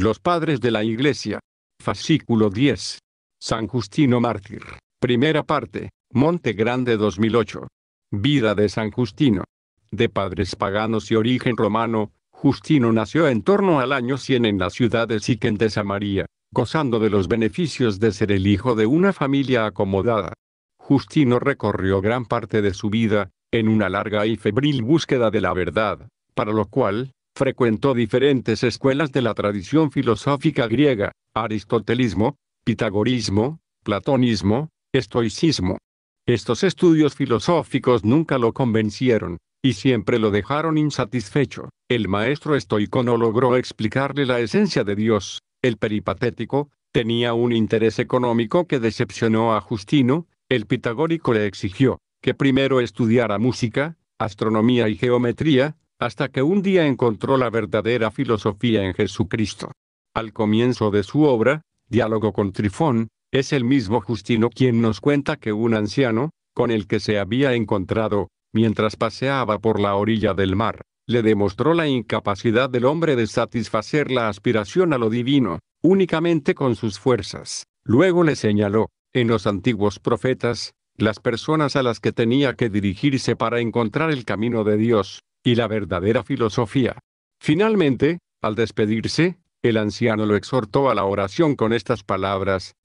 Los padres de la Iglesia. Fascículo 10. San Justino Mártir. Primera parte. Monte Grande 2008. Vida de San Justino. De padres paganos y origen romano, Justino nació en torno al año 100 en la ciudad de Siquem de Samaria, gozando de los beneficios de ser el hijo de una familia acomodada. Justino recorrió gran parte de su vida, en una larga y febril búsqueda de la verdad, para lo cual, frecuentó diferentes escuelas de la tradición filosófica griega, aristotelismo, pitagorismo, platonismo, estoicismo. Estos estudios filosóficos nunca lo convencieron, y siempre lo dejaron insatisfecho. El maestro estoico no logró explicarle la esencia de Dios. El peripatético tenía un interés económico que decepcionó a Justino. El pitagórico le exigió que primero estudiara música, astronomía y geometría, hasta que un día encontró la verdadera filosofía en Jesucristo. Al comienzo de su obra, Diálogo con Trifón, es el mismo Justino quien nos cuenta que un anciano, con el que se había encontrado, mientras paseaba por la orilla del mar, le demostró la incapacidad del hombre de satisfacer la aspiración a lo divino, únicamente con sus fuerzas. Luego le señaló, en los antiguos profetas, las personas a las que tenía que dirigirse para encontrar el camino de Dios, y la verdadera filosofía. Finalmente, al despedirse, el anciano lo exhortó a la oración con estas palabras: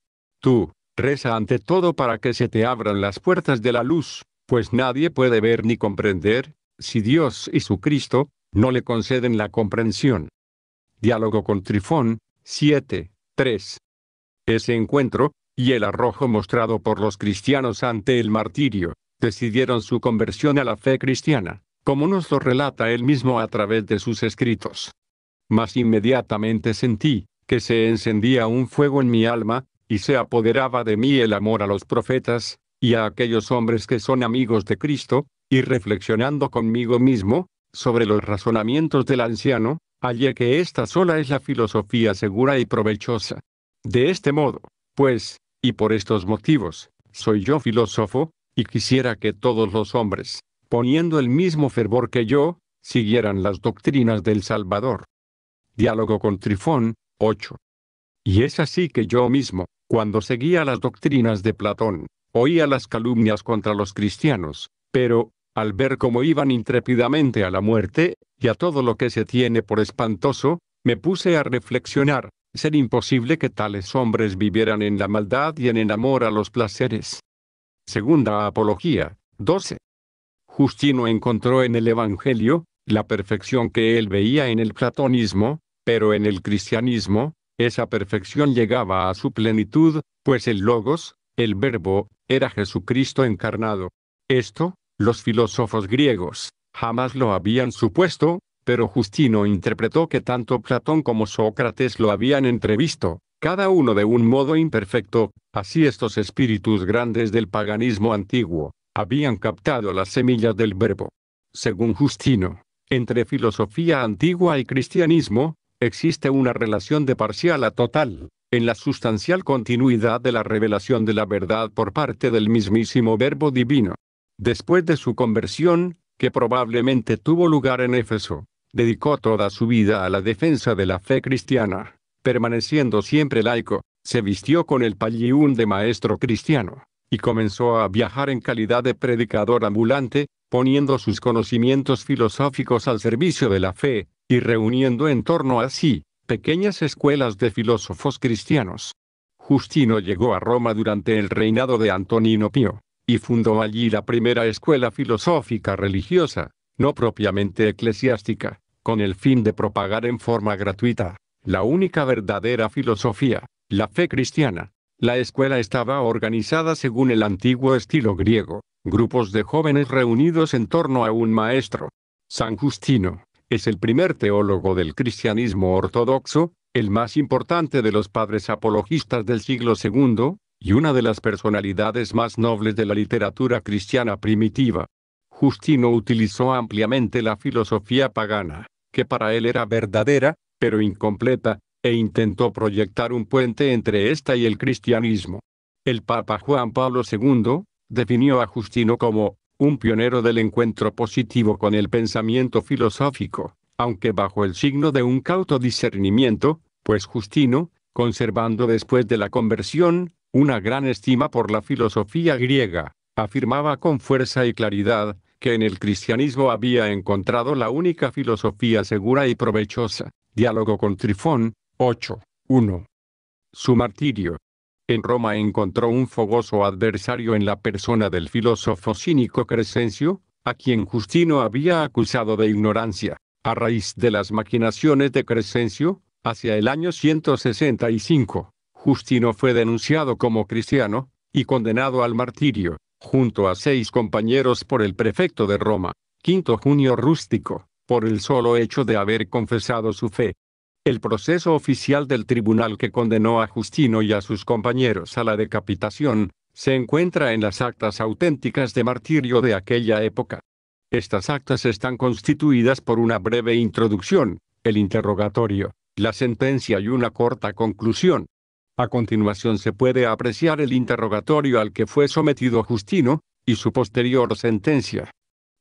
Tú, reza ante todo para que se te abran las puertas de la luz, pues nadie puede ver ni comprender, si Dios y su Cristo no le conceden la comprensión. Diálogo con Trifón, 7:3. Ese encuentro, y el arrojo mostrado por los cristianos ante el martirio, decidieron su conversión a la fe cristiana, como nos lo relata él mismo a través de sus escritos. Mas inmediatamente sentí que se encendía un fuego en mi alma, y se apoderaba de mí el amor a los profetas, y a aquellos hombres que son amigos de Cristo, y reflexionando conmigo mismo, sobre los razonamientos del anciano, hallé que esta sola es la filosofía segura y provechosa. De este modo, pues, y por estos motivos, soy yo filósofo, y quisiera que todos los hombres, poniendo el mismo fervor que yo, siguieran las doctrinas del Salvador. Diálogo con Trifón, 8. Y es así que yo mismo, cuando seguía las doctrinas de Platón, oía las calumnias contra los cristianos, pero, al ver cómo iban intrépidamente a la muerte, y a todo lo que se tiene por espantoso, me puse a reflexionar: ser imposible que tales hombres vivieran en la maldad y en amor a los placeres. Segunda Apología, 12. Justino encontró en el Evangelio la perfección que él veía en el platonismo, pero en el cristianismo, esa perfección llegaba a su plenitud, pues el Logos, el Verbo, era Jesucristo encarnado. Esto, los filósofos griegos, jamás lo habían supuesto, pero Justino interpretó que tanto Platón como Sócrates lo habían entrevisto, cada uno de un modo imperfecto. Así estos espíritus grandes del paganismo antiguo habían captado las semillas del Verbo. Según Justino, entre filosofía antigua y cristianismo, existe una relación de parcial a total, en la sustancial continuidad de la revelación de la verdad por parte del mismísimo Verbo divino. Después de su conversión, que probablemente tuvo lugar en Éfeso, dedicó toda su vida a la defensa de la fe cristiana. Permaneciendo siempre laico, se vistió con el pallium de maestro cristiano, y comenzó a viajar en calidad de predicador ambulante, poniendo sus conocimientos filosóficos al servicio de la fe, y reuniendo en torno a sí pequeñas escuelas de filósofos cristianos. Justino llegó a Roma durante el reinado de Antonino Pío, y fundó allí la primera escuela filosófica religiosa, no propiamente eclesiástica, con el fin de propagar en forma gratuita la única verdadera filosofía, la fe cristiana. La escuela estaba organizada según el antiguo estilo griego, grupos de jóvenes reunidos en torno a un maestro. San Justino es el primer teólogo del cristianismo ortodoxo, el más importante de los padres apologistas del siglo II, y una de las personalidades más nobles de la literatura cristiana primitiva. Justino utilizó ampliamente la filosofía pagana, que para él era verdadera, pero incompleta, e intentó proyectar un puente entre esta y el cristianismo. El Papa Juan Pablo II definió a Justino como un pionero del encuentro positivo con el pensamiento filosófico, aunque bajo el signo de un cauto discernimiento, Pues Justino, conservando después de la conversión, una gran estima por la filosofía griega, afirmaba con fuerza y claridad, que en el cristianismo había encontrado la única filosofía segura y provechosa. Diálogo con Trifón, 8:1. Su martirio. En Roma encontró un fogoso adversario en la persona del filósofo cínico Crescencio, a quien Justino había acusado de ignorancia. A raíz de las maquinaciones de Crescencio, hacia el año 165, Justino fue denunciado como cristiano, y condenado al martirio, junto a 6 compañeros por el prefecto de Roma, Quinto Junio Rústico, por el solo hecho de haber confesado su fe. El proceso oficial del tribunal que condenó a Justino y a sus compañeros a la decapitación, se encuentra en las actas auténticas de martirio de aquella época. Estas actas están constituidas por una breve introducción, el interrogatorio, la sentencia y una corta conclusión. A continuación se puede apreciar el interrogatorio al que fue sometido Justino, y su posterior sentencia.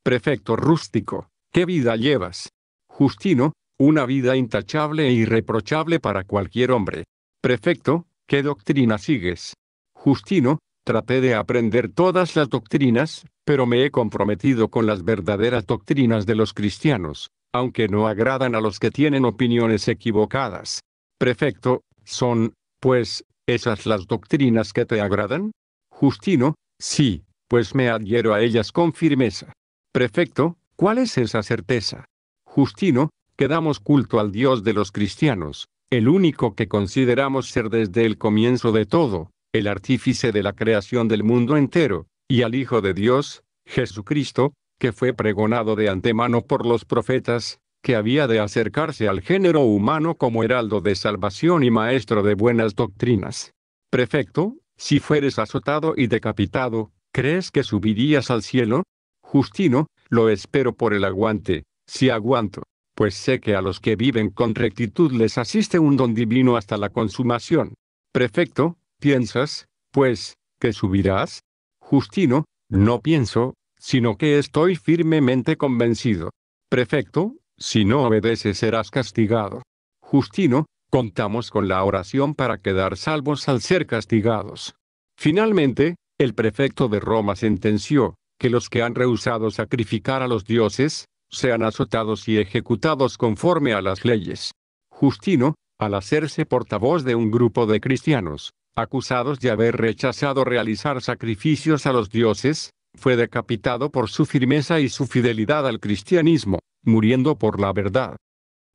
Prefecto Rústico, ¿qué vida llevas? Justino, una vida intachable e irreprochable para cualquier hombre. Prefecto, ¿qué doctrina sigues? Justino, traté de aprender todas las doctrinas, pero me he comprometido con las verdaderas doctrinas de los cristianos, aunque no agradan a los que tienen opiniones equivocadas. Prefecto, ¿son, pues, esas las doctrinas que te agradan? Justino, sí, pues me adhiero a ellas con firmeza. Prefecto, ¿cuál es esa certeza? Justino, que damos culto al Dios de los cristianos, el único que consideramos ser desde el comienzo de todo, el artífice de la creación del mundo entero, y al Hijo de Dios, Jesucristo, que fue pregonado de antemano por los profetas, que había de acercarse al género humano como heraldo de salvación y maestro de buenas doctrinas. Prefecto, si fueres azotado y decapitado, ¿crees que subirías al cielo? Justino, lo espero por el aguante, si aguanto, pues sé que a los que viven con rectitud les asiste un don divino hasta la consumación. Prefecto, ¿piensas, pues, que subirás? Justino, no pienso, sino que estoy firmemente convencido. Prefecto, si no obedeces serás castigado. Justino, contamos con la oración para quedar salvos al ser castigados. Finalmente, el prefecto de Roma sentenció, que los que han rehusado sacrificar a los dioses, sean azotados y ejecutados conforme a las leyes. Justino, al hacerse portavoz de un grupo de cristianos, acusados de haber rechazado realizar sacrificios a los dioses, fue decapitado por su firmeza y su fidelidad al cristianismo, muriendo por la verdad.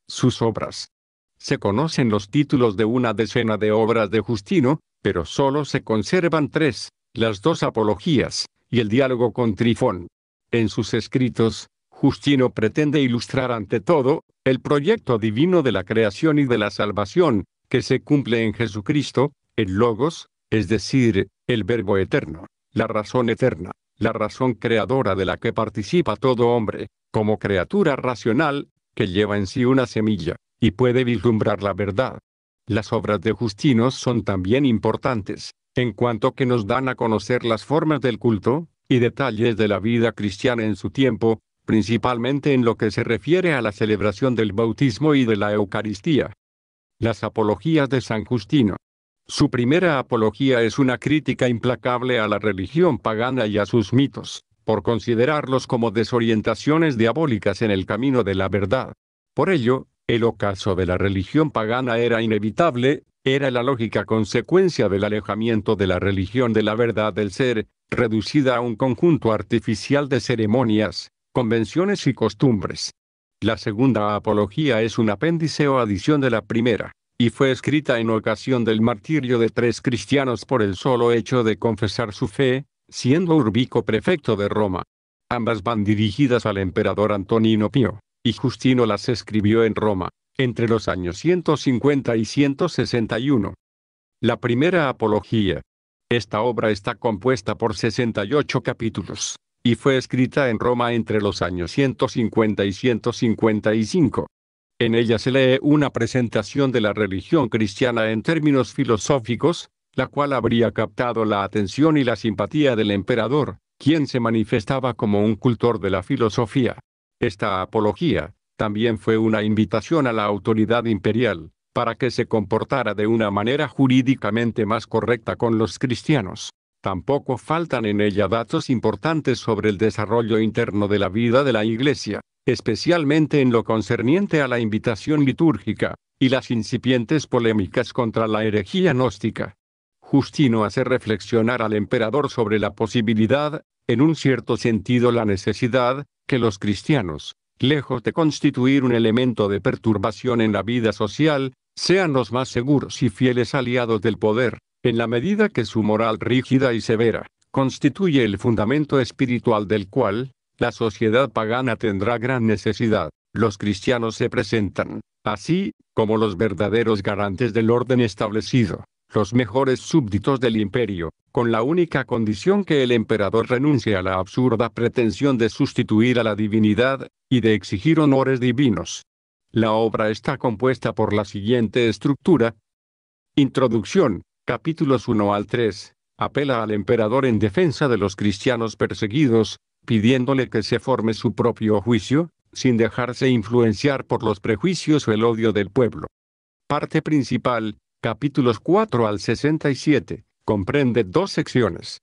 Sus obras. Se conocen los títulos de una decena de obras de Justino, pero solo se conservan 3, las 2 apologías, y el diálogo con Trifón. En sus escritos, Justino pretende ilustrar ante todo, el proyecto divino de la creación y de la salvación, que se cumple en Jesucristo, el Logos, es decir, el Verbo eterno, la razón eterna, la razón creadora de la que participa todo hombre, como criatura racional, que lleva en sí una semilla, y puede vislumbrar la verdad. Las obras de Justino son también importantes, en cuanto que nos dan a conocer las formas del culto, y detalles de la vida cristiana en su tiempo, principalmente en lo que se refiere a la celebración del bautismo y de la Eucaristía. Las apologías de San Justino. Su primera apología es una crítica implacable a la religión pagana y a sus mitos, por considerarlos como desorientaciones diabólicas en el camino de la verdad. Por ello, el ocaso de la religión pagana era inevitable, era la lógica consecuencia del alejamiento de la religión de la verdad del ser, reducida a un conjunto artificial de ceremonias, convenciones y costumbres. La segunda apología es un apéndice o adición de la primera, y fue escrita en ocasión del martirio de 3 cristianos por el solo hecho de confesar su fe, siendo Urbico prefecto de Roma. Ambas van dirigidas al emperador Antonino Pío, y Justino las escribió en Roma, entre los años 150 y 161. La primera apología. Esta obra está compuesta por 68 capítulos, y fue escrita en Roma entre los años 150 y 155. En ella se lee una presentación de la religión cristiana en términos filosóficos, la cual habría captado la atención y la simpatía del emperador, quien se manifestaba como un cultor de la filosofía. Esta apología, también fue una invitación a la autoridad imperial, para que se comportara de una manera jurídicamente más correcta con los cristianos. Tampoco faltan en ella datos importantes sobre el desarrollo interno de la vida de la Iglesia, especialmente en lo concerniente a la invitación litúrgica, y las incipientes polémicas contra la herejía gnóstica. Justino hace reflexionar al emperador sobre la posibilidad, en un cierto sentido la necesidad, que los cristianos, lejos de constituir un elemento de perturbación en la vida social, sean los más seguros y fieles aliados del poder, en la medida que su moral rígida y severa, constituye el fundamento espiritual del cual, la sociedad pagana tendrá gran necesidad. Los cristianos se presentan, así, como los verdaderos garantes del orden establecido, los mejores súbditos del imperio, con la única condición que el emperador renuncie a la absurda pretensión de sustituir a la divinidad, y de exigir honores divinos. La obra está compuesta por la siguiente estructura. Introducción, capítulos 1 al 3, apela al emperador en defensa de los cristianos perseguidos, pidiéndole que se forme su propio juicio, sin dejarse influenciar por los prejuicios o el odio del pueblo. Parte principal, capítulos 4 al 67, comprende dos secciones.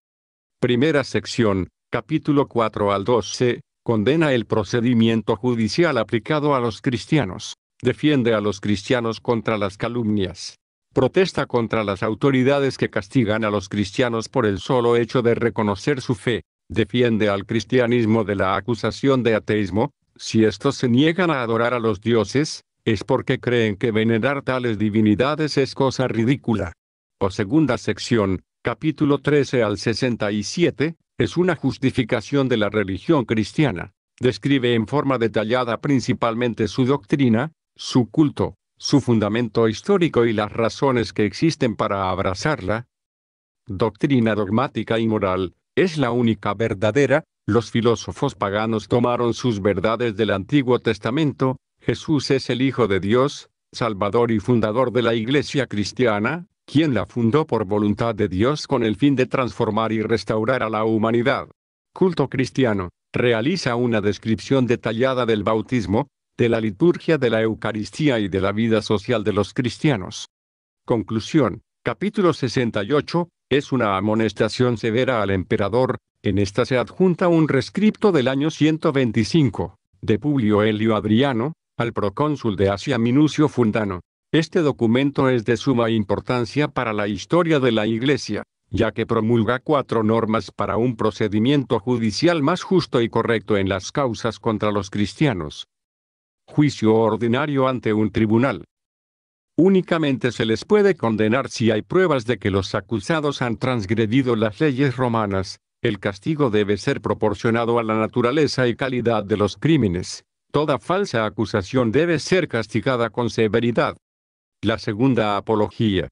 Primera sección, capítulo 4 al 12, condena el procedimiento judicial aplicado a los cristianos, defiende a los cristianos contra las calumnias, protesta contra las autoridades que castigan a los cristianos por el solo hecho de reconocer su fe, defiende al cristianismo de la acusación de ateísmo, si estos se niegan a adorar a los dioses, es porque creen que venerar tales divinidades es cosa ridícula. O segunda sección, capítulo 13 al 67, es una justificación de la religión cristiana. Describe en forma detallada principalmente su doctrina, su culto, su fundamento histórico y las razones que existen para abrazarla. Doctrina dogmática y moral, es la única verdadera. Los filósofos paganos tomaron sus verdades del Antiguo Testamento. Jesús es el Hijo de Dios, Salvador y fundador de la Iglesia cristiana, quien la fundó por voluntad de Dios con el fin de transformar y restaurar a la humanidad. Culto cristiano, realiza una descripción detallada del bautismo, de la liturgia de la Eucaristía y de la vida social de los cristianos. Conclusión, capítulo 68, es una amonestación severa al emperador. En esta se adjunta un rescripto del año 125, de Publio Helio Adriano, al procónsul de Asia Minucio Fundano. Este documento es de suma importancia para la historia de la Iglesia, ya que promulga 4 normas para un procedimiento judicial más justo y correcto en las causas contra los cristianos. Juicio ordinario ante un tribunal. Únicamente se les puede condenar si hay pruebas de que los acusados han transgredido las leyes romanas. El castigo debe ser proporcionado a la naturaleza y calidad de los crímenes. Toda falsa acusación debe ser castigada con severidad. La segunda apología.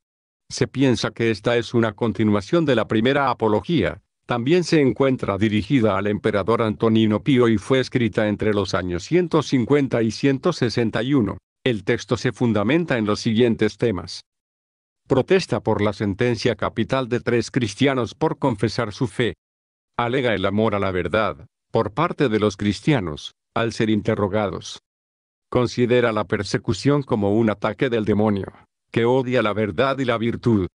Se piensa que esta es una continuación de la primera apología. También se encuentra dirigida al emperador Antonino Pío y fue escrita entre los años 150 y 161. El texto se fundamenta en los siguientes temas. Protesta por la sentencia capital de 3 cristianos por confesar su fe. Alega el amor a la verdad, por parte de los cristianos, al ser interrogados. Considera la persecución como un ataque del demonio, que odia la verdad y la virtud.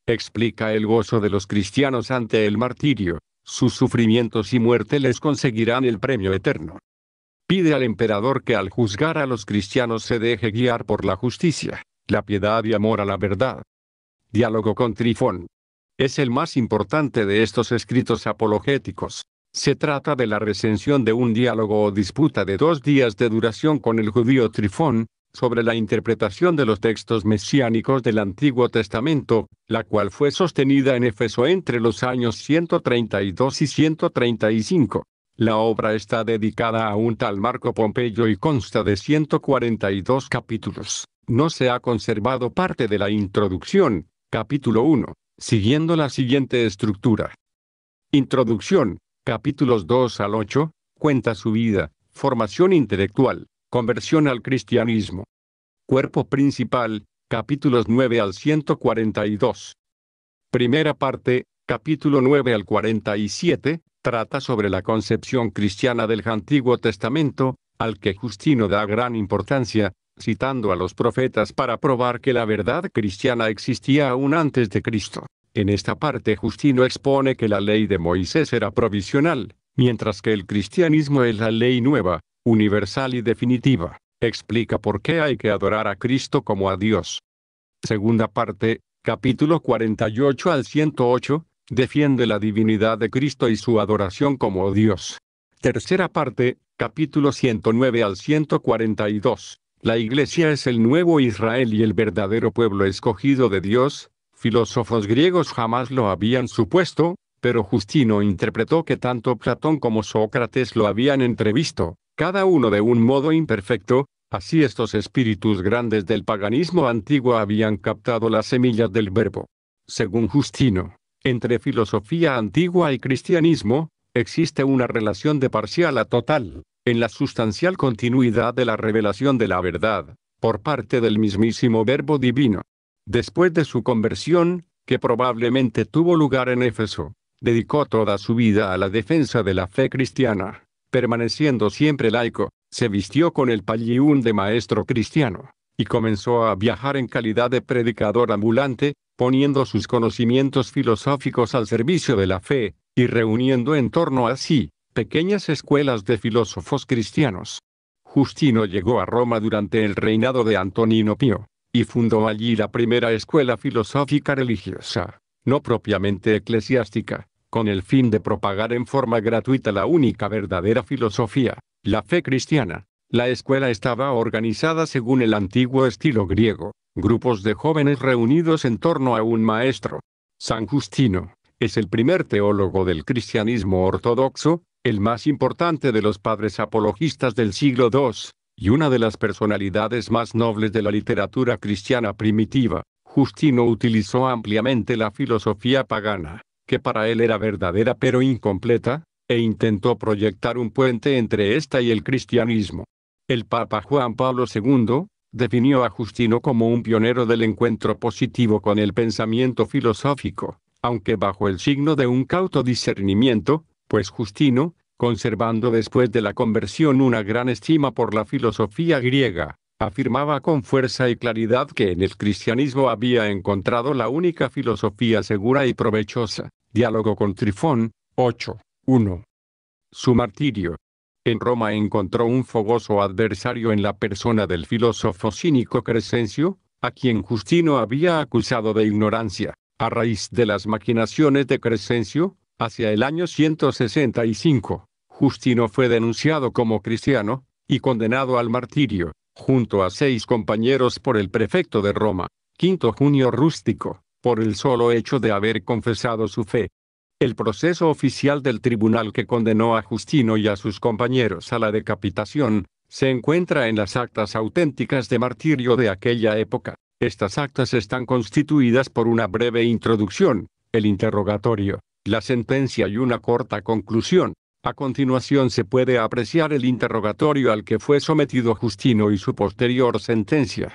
Explica el gozo de los cristianos ante el martirio, sus sufrimientos y muerte les conseguirán el premio eterno. Pide al emperador que al juzgar a los cristianos se deje guiar por la justicia, la piedad y amor a la verdad. Diálogo con Trifón. Es el más importante de estos escritos apologéticos. Se trata de la recensión de un diálogo o disputa de 2 días de duración con el judío Trifón, sobre la interpretación de los textos mesiánicos del Antiguo Testamento, la cual fue sostenida en Éfeso entre los años 132 y 135. La obra está dedicada a un tal Marco Pompeyo y consta de 142 capítulos. No se ha conservado parte de la introducción, capítulo 1, siguiendo la siguiente estructura. Introducción, capítulos 2 al 8, cuenta su vida, formación intelectual, conversión al cristianismo. Cuerpo principal, capítulos 9 al 142. Primera parte, capítulo 9 al 47, trata sobre la concepción cristiana del Antiguo Testamento, al que Justino da gran importancia. citando a los profetas para probar que la verdad cristiana existía aún antes de Cristo. En esta parte Justino expone que la ley de Moisés era provisional, mientras que el cristianismo es la ley nueva, universal y definitiva. Explica por qué hay que adorar a Cristo como a Dios. Segunda parte, capítulo 48 al 108, defiende la divinidad de Cristo y su adoración como Dios. Tercera parte, capítulo 109 al 142. La Iglesia es el nuevo Israel y el verdadero pueblo escogido de Dios. Filósofos griegos jamás lo habían supuesto, pero Justino interpretó que tanto Platón como Sócrates lo habían entrevisto, cada uno de un modo imperfecto. Así estos espíritus grandes del paganismo antiguo habían captado las semillas del verbo. Según Justino, entre filosofía antigua y cristianismo, existe una relación de parcial a total, en la sustancial continuidad de la revelación de la verdad, por parte del mismísimo Verbo divino. Después de su conversión, que probablemente tuvo lugar en Éfeso, dedicó toda su vida a la defensa de la fe cristiana, permaneciendo siempre laico, se vistió con el pallium de maestro cristiano, y comenzó a viajar en calidad de predicador ambulante, poniendo sus conocimientos filosóficos al servicio de la fe, y reuniendo en torno a sí, pequeñas escuelas de filósofos cristianos. Justino llegó a Roma durante el reinado de Antonino Pío, y fundó allí la primera escuela filosófica religiosa, no propiamente eclesiástica, con el fin de propagar en forma gratuita la única verdadera filosofía, la fe cristiana. La escuela estaba organizada según el antiguo estilo griego, grupos de jóvenes reunidos en torno a un maestro. San Justino es el primer teólogo del cristianismo ortodoxo, el más importante de los padres apologistas del siglo II, y una de las personalidades más nobles de la literatura cristiana primitiva. Justino utilizó ampliamente la filosofía pagana, que para él era verdadera pero incompleta, e intentó proyectar un puente entre esta y el cristianismo. El Papa Juan Pablo II definió a Justino como un pionero del encuentro positivo con el pensamiento filosófico, aunque bajo el signo de un cauto discernimiento, pues Justino, conservando después de la conversión una gran estima por la filosofía griega, afirmaba con fuerza y claridad que en el cristianismo había encontrado la única filosofía segura y provechosa. Diálogo con Trifón, 8:1. Su martirio. En Roma encontró un fogoso adversario en la persona del filósofo cínico Crescencio, a quien Justino había acusado de ignorancia. A raíz de las maquinaciones de Crescencio, hacia el año 165, Justino fue denunciado como cristiano, y condenado al martirio, junto a 6 compañeros por el prefecto de Roma, Quinto Junio Rústico, por el solo hecho de haber confesado su fe. El proceso oficial del tribunal que condenó a Justino y a sus compañeros a la decapitación, se encuentra en las actas auténticas de martirio de aquella época. Estas actas están constituidas por una breve introducción, el interrogatorio, la sentencia y una corta conclusión. A continuación se puede apreciar el interrogatorio al que fue sometido Justino y su posterior sentencia.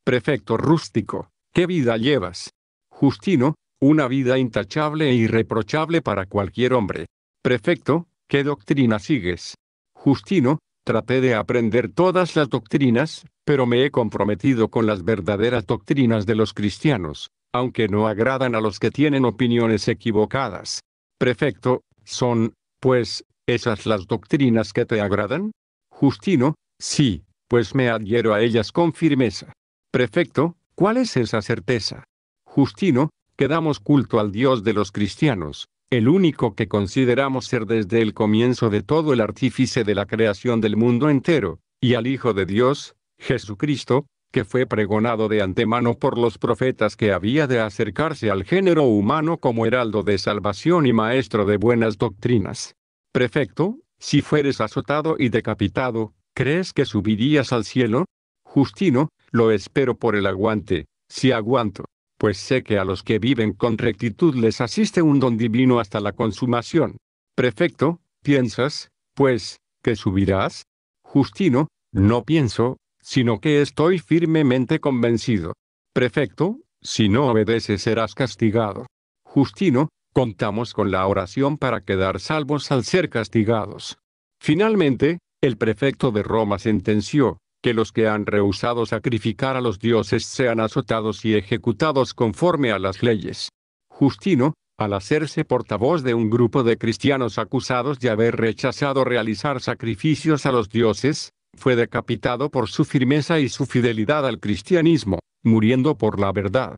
Prefecto Rústico, ¿qué vida llevas? Justino, una vida intachable e irreprochable para cualquier hombre. Prefecto, ¿qué doctrina sigues? Justino, traté de aprender todas las doctrinas, pero me he comprometido con las verdaderas doctrinas de los cristianos, aunque no agradan a los que tienen opiniones equivocadas. Prefecto, ¿son, pues, esas las doctrinas que te agradan? Justino, sí, pues me adhiero a ellas con firmeza. Prefecto, ¿cuál es esa certeza? Justino, que damos culto al Dios de los cristianos, el único que consideramos ser desde el comienzo de todo el artífice de la creación del mundo entero, y al Hijo de Dios, Jesucristo, que fue pregonado de antemano por los profetas que había de acercarse al género humano como heraldo de salvación y maestro de buenas doctrinas. Prefecto, si fueres azotado y decapitado, ¿crees que subirías al cielo? Justino, lo espero por el aguante, si aguanto, pues sé que a los que viven con rectitud les asiste un don divino hasta la consumación. Prefecto, ¿piensas, pues, que subirás? Justino, no pienso, sino que estoy firmemente convencido. Prefecto, si no obedeces serás castigado. Justino, contamos con la oración para quedar salvos al ser castigados. Finalmente, el prefecto de Roma sentenció, que los que han rehusado sacrificar a los dioses sean azotados y ejecutados conforme a las leyes. Justino, al hacerse portavoz de un grupo de cristianos acusados de haber rechazado realizar sacrificios a los dioses, fue decapitado por su firmeza y su fidelidad al cristianismo, muriendo por la verdad.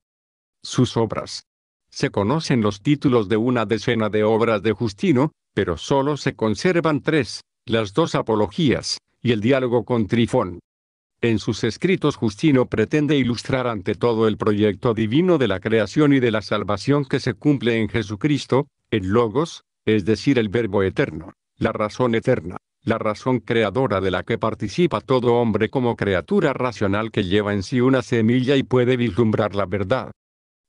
Sus obras. Se conocen los títulos de una decena de obras de Justino, pero solo se conservan 3, las 2 apologías, y el diálogo con Trifón. En sus escritos Justino pretende ilustrar ante todo el proyecto divino de la creación y de la salvación que se cumple en Jesucristo, el Logos, es decir, el Verbo eterno, la razón eterna, la razón creadora de la que participa todo hombre como criatura racional que lleva en sí una semilla y puede vislumbrar la verdad.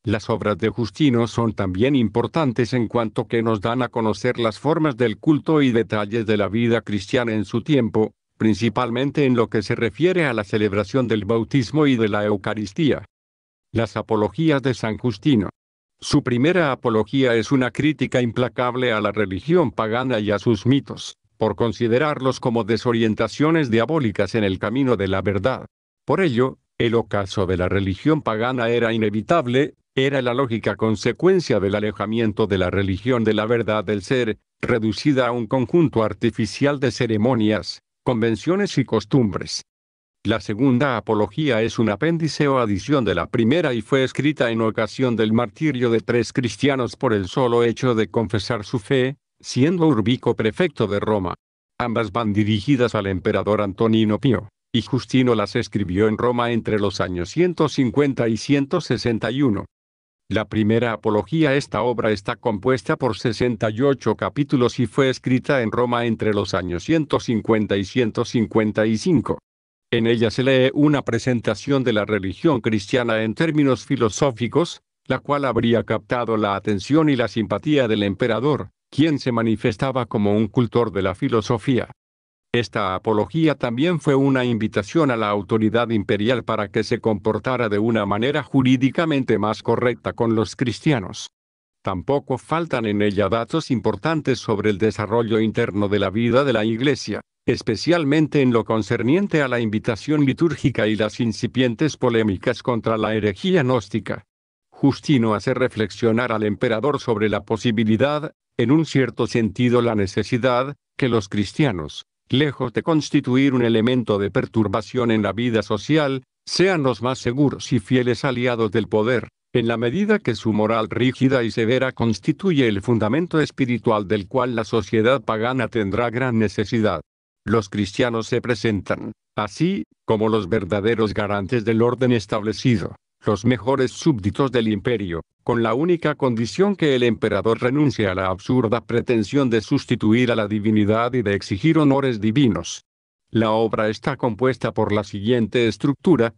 Las obras de Justino son también importantes en cuanto que nos dan a conocer las formas del culto y detalles de la vida cristiana en su tiempo, principalmente en lo que se refiere a la celebración del bautismo y de la Eucaristía. Las apologías de San Justino. Su primera apología es una crítica implacable a la religión pagana y a sus mitos, por considerarlos como desorientaciones diabólicas en el camino de la verdad. Por ello, el ocaso de la religión pagana era inevitable, era la lógica consecuencia del alejamiento de la religión de la verdad del ser, reducida a un conjunto artificial de ceremonias, convenciones y costumbres. La segunda apología es un apéndice o adición de la primera y fue escrita en ocasión del martirio de 3 cristianos por el solo hecho de confesar su fe, siendo Urbico prefecto de Roma. Ambas van dirigidas al emperador Antonino Pío, y Justino las escribió en Roma entre los años 150 y 161. La primera apología. Esta obra está compuesta por 68 capítulos y fue escrita en Roma entre los años 150 y 155. En ella se lee una presentación de la religión cristiana en términos filosóficos, la cual habría captado la atención y la simpatía del emperador, quien se manifestaba como un cultor de la filosofía. Esta apología también fue una invitación a la autoridad imperial para que se comportara de una manera jurídicamente más correcta con los cristianos. Tampoco faltan en ella datos importantes sobre el desarrollo interno de la vida de la Iglesia, especialmente en lo concerniente a la invitación litúrgica y las incipientes polémicas contra la herejía gnóstica. Justino hace reflexionar al emperador sobre la posibilidad, en un cierto sentido la necesidad, que los cristianos, lejos de constituir un elemento de perturbación en la vida social, sean los más seguros y fieles aliados del poder, en la medida que su moral rígida y severa constituye el fundamento espiritual del cual la sociedad pagana tendrá gran necesidad. Los cristianos se presentan, así, como los verdaderos garantes del orden establecido, los mejores súbditos del imperio, con la única condición que el emperador renuncie a la absurda pretensión de sustituir a la divinidad y de exigir honores divinos. La obra está compuesta por la siguiente estructura.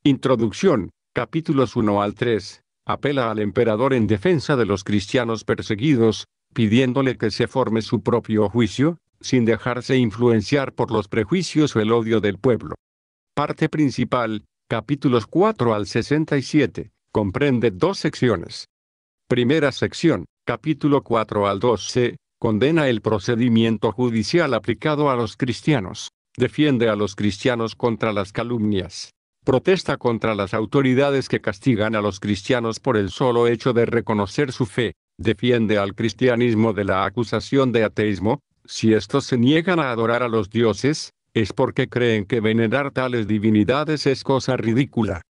Introducción, capítulos 1 al 3, apela al emperador en defensa de los cristianos perseguidos, pidiéndole que se forme su propio juicio, sin dejarse influenciar por los prejuicios o el odio del pueblo. Parte principal, capítulos 4 al 67, comprende 2 secciones. Primera sección, capítulo 4 al 12, condena el procedimiento judicial aplicado a los cristianos, defiende a los cristianos contra las calumnias, protesta contra las autoridades que castigan a los cristianos por el solo hecho de reconocer su fe, defiende al cristianismo de la acusación de ateísmo. Si estos se niegan a adorar a los dioses, es porque creen que venerar tales divinidades es cosa ridícula.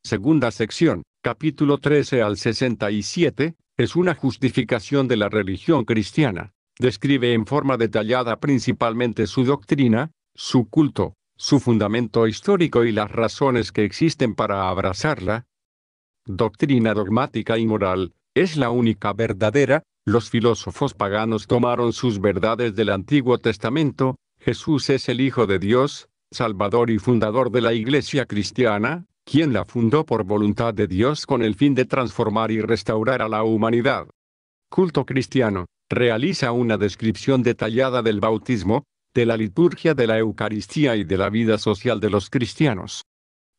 Segunda sección, capítulo 13 al 67, es una justificación de la religión cristiana. Describe en forma detallada principalmente su doctrina, su culto, su fundamento histórico y las razones que existen para abrazarla. Doctrina dogmática y moral, es la única verdadera. Los filósofos paganos tomaron sus verdades del Antiguo Testamento. Jesús es el Hijo de Dios, Salvador y fundador de la Iglesia cristiana, quien la fundó por voluntad de Dios con el fin de transformar y restaurar a la humanidad. Culto cristiano, realiza una descripción detallada del bautismo, de la liturgia de la Eucaristía y de la vida social de los cristianos.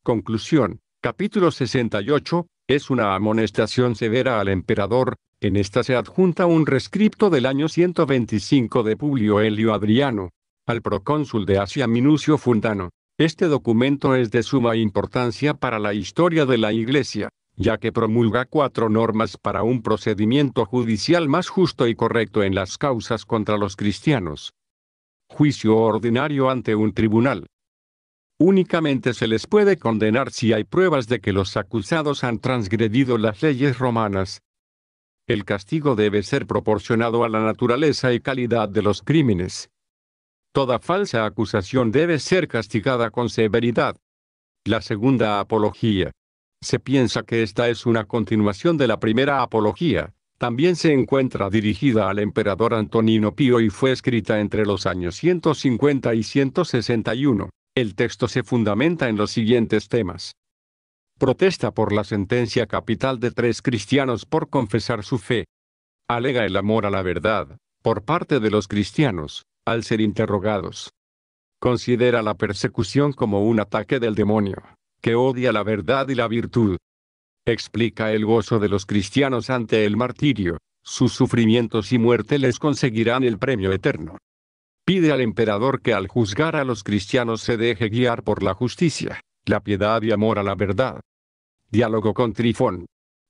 Conclusión, capítulo 68, es una amonestación severa al emperador. En esta se adjunta un rescripto del año 125 de Publio Helio Adriano, al procónsul de Asia Minucio Fundano, Este documento es de suma importancia para la historia de la Iglesia, ya que promulga 4 normas para un procedimiento judicial más justo y correcto en las causas contra los cristianos. Juicio ordinario ante un tribunal. Únicamente se les puede condenar si hay pruebas de que los acusados han transgredido las leyes romanas. El castigo debe ser proporcionado a la naturaleza y calidad de los crímenes. Toda falsa acusación debe ser castigada con severidad. La segunda apología. Se piensa que esta es una continuación de la primera apología. También se encuentra dirigida al emperador Antonino Pío y fue escrita entre los años 150 y 161. El texto se fundamenta en los siguientes temas. Protesta por la sentencia capital de 3 cristianos por confesar su fe. Alega el amor a la verdad, por parte de los cristianos, al ser interrogados. Considera la persecución como un ataque del demonio, que odia la verdad y la virtud. Explica el gozo de los cristianos ante el martirio, sus sufrimientos y muerte les conseguirán el premio eterno. Pide al emperador que al juzgar a los cristianos se deje guiar por la justicia, la piedad y amor a la verdad. Diálogo con Trifón.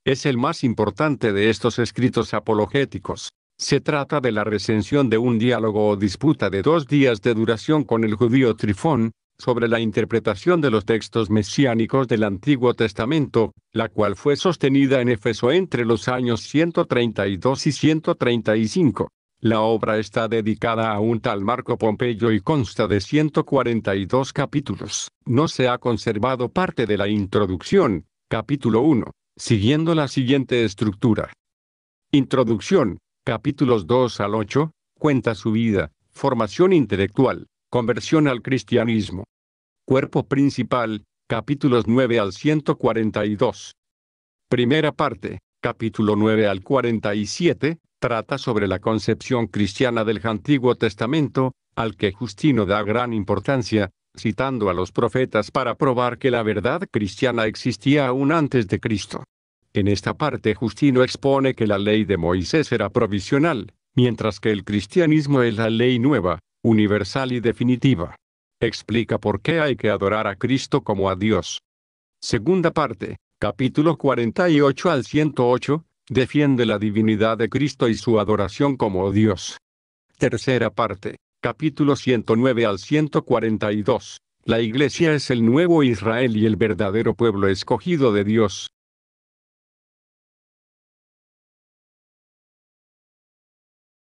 Es el más importante de estos escritos apologéticos. Se trata de la recensión de un diálogo o disputa de 2 días de duración con el judío Trifón, sobre la interpretación de los textos mesiánicos del Antiguo Testamento, la cual fue sostenida en Éfeso entre los años 132 y 135. La obra está dedicada a un tal Marco Pompeyo y consta de 142 capítulos. No se ha conservado parte de la introducción, capítulo 1, siguiendo la siguiente estructura. Introducción, capítulos 2 al 8, cuenta su vida, formación intelectual, conversión al cristianismo. Cuerpo principal, capítulos 9 al 142. Primera parte, capítulo 9 al 47, trata sobre la concepción cristiana del Antiguo Testamento, al que Justino da gran importancia, citando a los profetas para probar que la verdad cristiana existía aún antes de Cristo. En esta parte Justino expone que la ley de Moisés era provisional, mientras que el cristianismo es la ley nueva, universal y definitiva. Explica por qué hay que adorar a Cristo como a Dios. Segunda parte, capítulo 48 al 108, defiende la divinidad de Cristo y su adoración como Dios. Tercera parte, capítulo 109 al 142, la Iglesia es el nuevo Israel y el verdadero pueblo escogido de Dios.